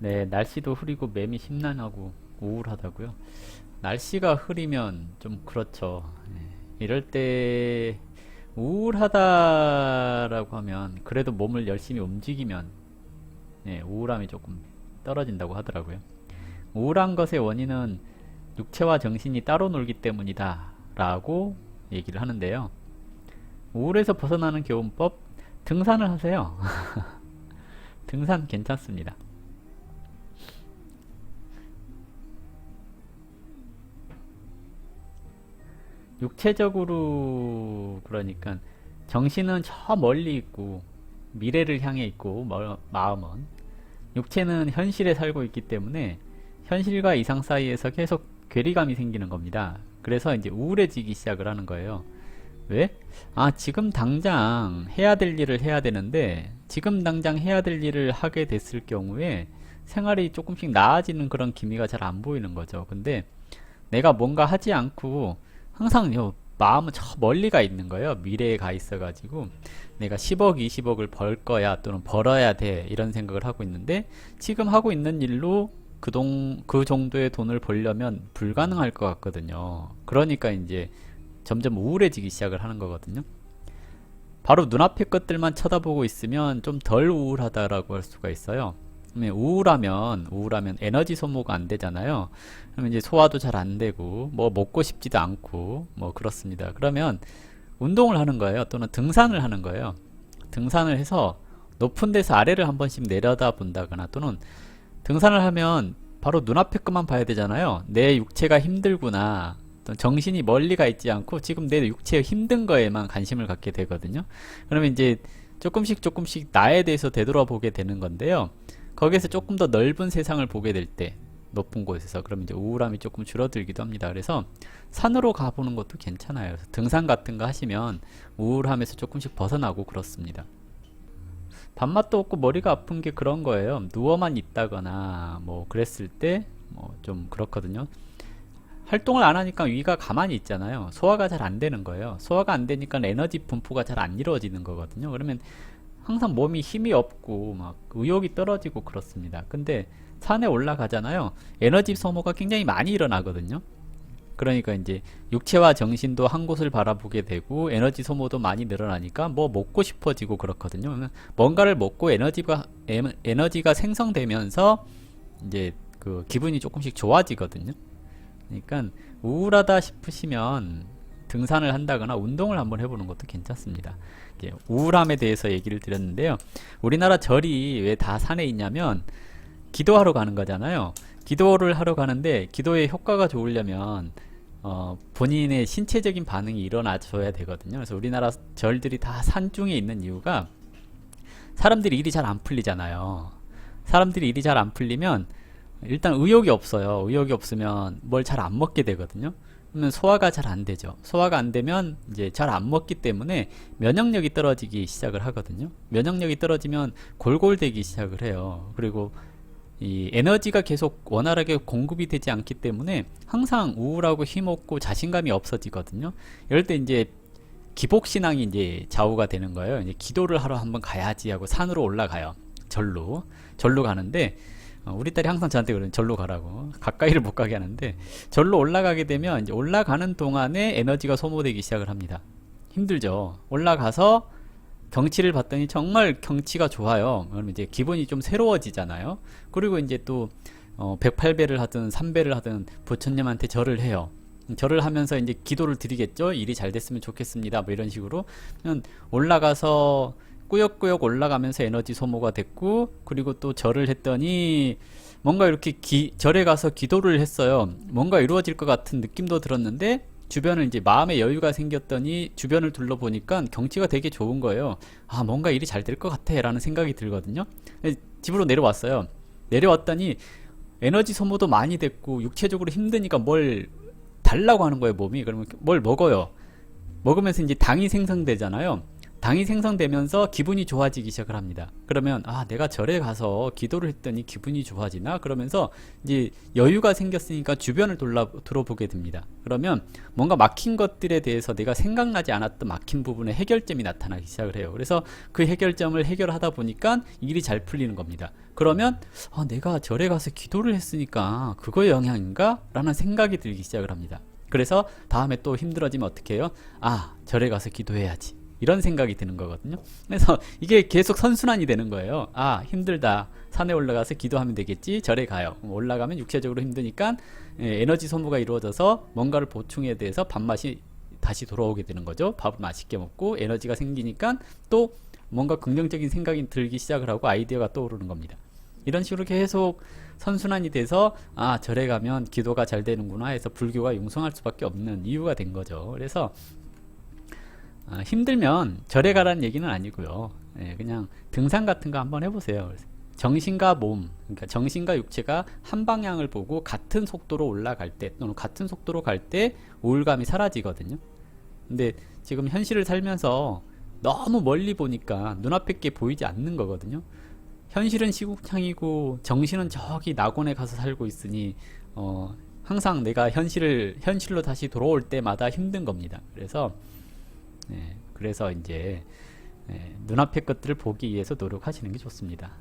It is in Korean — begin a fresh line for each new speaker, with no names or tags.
네, 날씨도 흐리고 매미 심란하고 우울하다고요. 날씨가 흐리면 좀 그렇죠. 이럴 때 우울하다라고 하면 그래도 몸을 열심히 움직이면 우울함이 조금 떨어진다고 하더라고요. 우울한 것의 원인은 육체와 정신이 따로 놀기 때문이다 라고 얘기를 하는데요. 우울에서 벗어나는 교훈법, 등산을 하세요. 등산 괜찮습니다. 육체적으로 그러니까 정신은 저 멀리 있고 미래를 향해 있고 마음은 육체는 현실에 살고 있기 때문에 현실과 이상 사이에서 계속 괴리감이 생기는 겁니다. 그래서 이제 우울해지기 시작을 하는 거예요. 왜? 아, 지금 당장 해야 될 일을 해야 되는데 지금 당장 해야 될 일을 하게 됐을 경우에 생활이 조금씩 나아지는 그런 기미가 잘 안 보이는 거죠. 근데 내가 뭔가 하지 않고 항상 마음은 저 멀리 가 있는 거예요. 미래에 가 있어가지고 내가 10억, 20억을 벌 거야 또는 벌어야 돼 이런 생각을 하고 있는데 지금 하고 있는 일로 그 정도의 돈을 벌려면 불가능할 것 같거든요. 그러니까 이제 점점 우울해지기 시작을 하는 거거든요. 바로 눈앞의 것들만 쳐다보고 있으면 좀 덜 우울하다라고 할 수가 있어요. 우울하면 에너지 소모가 안 되잖아요. 그러면 이제 소화도 잘 안 되고 뭐 먹고 싶지도 않고 뭐 그렇습니다. 그러면 운동을 하는 거예요. 또는 등산을 하는 거예요. 등산을 해서 높은 데서 아래를 한 번씩 내려다 본다거나 또는 등산을 하면 바로 눈앞의 것만 봐야 되잖아요. 내 육체가 힘들구나. 정신이 멀리 가 있지 않고 지금 내 육체의 힘든 거에만 관심을 갖게 되거든요. 그러면 이제 조금씩 나에 대해서 되돌아보게 되는 건데요. 거기에서 조금 더 넓은 세상을 보게 될 때 높은 곳에서 그러면 이제 우울함이 조금 줄어들기도 합니다. 그래서 산으로 가보는 것도 괜찮아요. 등산 같은 거 하시면 우울함에서 조금씩 벗어나고 그렇습니다. 밥맛도 없고 머리가 아픈 게 그런 거예요. 누워만 있다거나 뭐 그랬을 때 뭐 좀 그렇거든요. 활동을 안 하니까 위가 가만히 있잖아요. 소화가 잘 안 되는 거예요. 소화가 안 되니까 에너지 분포가 잘 안 이루어지는 거거든요. 그러면 항상 몸이 힘이 없고 막 의욕이 떨어지고 그렇습니다. 근데 산에 올라가잖아요. 에너지 소모가 굉장히 많이 일어나거든요. 그러니까 이제 육체와 정신도 한 곳을 바라보게 되고 에너지 소모도 많이 늘어나니까 뭐 먹고 싶어지고 그렇거든요. 뭔가를 먹고 에너지가 생성되면서 이제 그 기분이 조금씩 좋아지거든요. 그러니까 우울하다 싶으시면 등산을 한다거나 운동을 한번 해보는 것도 괜찮습니다. 우울함에 대해서 얘기를 드렸는데요. 우리나라 절이 왜 다 산에 있냐면 기도하러 가는 거잖아요. 기도를 하러 가는데 기도의 효과가 좋으려면 본인의 신체적인 반응이 일어나줘야 되거든요. 그래서 우리나라 절들이 다 산중에 있는 이유가 사람들이 일이 잘 안 풀리잖아요. 사람들이 일이 잘 안 풀리면 일단 의욕이 없어요. 의욕이 없으면 뭘 잘 안 먹게 되거든요. 그러면 소화가 잘 안 되죠. 소화가 안 되면 이제 잘 안 먹기 때문에 면역력이 떨어지기 시작을 하거든요. 면역력이 떨어지면 골골대기 시작을 해요. 그리고 이 에너지가 계속 원활하게 공급이 되지 않기 때문에 항상 우울하고 힘없고 자신감이 없어지거든요. 이럴 때 이제 기복신앙이 이제 좌우가 되는 거예요. 이제 기도를 하러 한번 가야지 하고 산으로 올라가요. 절로 가는데 우리 딸이 항상 저한테 그러는 절로 가라고 가까이를 못 가게 하는데 절로 올라가게 되면 이제 올라가는 동안에 에너지가 소모되기 시작을 합니다. 힘들죠. 올라가서 경치를 봤더니 정말 경치가 좋아요. 그러면 이제 기분이 좀 새로워지잖아요. 그리고 이제 또 108배를 하든 3배를 하든 부처님한테 절을 해요. 절을 하면서 이제 기도를 드리겠죠. 일이 잘 됐으면 좋겠습니다. 뭐 이런 식으로 올라가서 꾸역꾸역 올라가면서 에너지 소모가 됐고 그리고 또 절을 했더니 뭔가 이렇게 절에 가서 기도를 했어요. 뭔가 이루어질 것 같은 느낌도 들었는데 주변을 이제 마음의 여유가 생겼더니 주변을 둘러보니까 경치가 되게 좋은 거예요. 아, 뭔가 일이 잘 될 것 같아 라는 생각이 들거든요. 집으로 내려왔어요. 내려왔더니 에너지 소모도 많이 됐고 육체적으로 힘드니까 뭘 달라고 하는 거예요, 몸이. 그러면 뭘 먹어요. 먹으면서 이제 당이 생성되잖아요. 당이 생성되면서 기분이 좋아지기 시작을 합니다. 그러면 아, 내가 절에 가서 기도를 했더니 기분이 좋아지나? 그러면서 이제 여유가 생겼으니까 주변을 돌아보게 됩니다. 그러면 뭔가 막힌 것들에 대해서 내가 생각나지 않았던 막힌 부분에 해결점이 나타나기 시작을 해요. 그래서 그 해결점을 해결하다 보니까 일이 잘 풀리는 겁니다. 그러면 아, 내가 절에 가서 기도를 했으니까 그거의 영향인가? 라는 생각이 들기 시작을 합니다. 그래서 다음에 또 힘들어지면 어떻게 해요? 아, 절에 가서 기도해야지. 이런 생각이 드는 거거든요. 그래서 이게 계속 선순환이 되는 거예요. 아, 힘들다. 산에 올라가서 기도하면 되겠지. 절에 가요. 올라가면 육체적으로 힘드니까 에너지 소모가 이루어져서 뭔가를 보충에 대해서 밥맛이 다시 돌아오게 되는 거죠. 밥을 맛있게 먹고 에너지가 생기니까 또 뭔가 긍정적인 생각이 들기 시작을 하고 아이디어가 떠오르는 겁니다. 이런 식으로 계속 선순환이 돼서 아, 절에 가면 기도가 잘 되는구나 해서 불교가 융성할 수밖에 없는 이유가 된 거죠. 그래서 힘들면 절에 가라는 얘기는 아니고요. 그냥 등산 같은 거 한번 해보세요. 정신과 몸, 그러니까 정신과 육체가 한 방향을 보고 같은 속도로 올라갈 때 또는 같은 속도로 갈 때 우울감이 사라지거든요. 근데 지금 현실을 살면서 너무 멀리 보니까 눈앞에 게 보이지 않는 거거든요. 현실은 시궁창이고 정신은 저기 낙원에 가서 살고 있으니 항상 내가 현실로 다시 돌아올 때마다 힘든 겁니다. 그래서 이제 눈앞의 것들을 보기 위해서 노력하시는 게 좋습니다.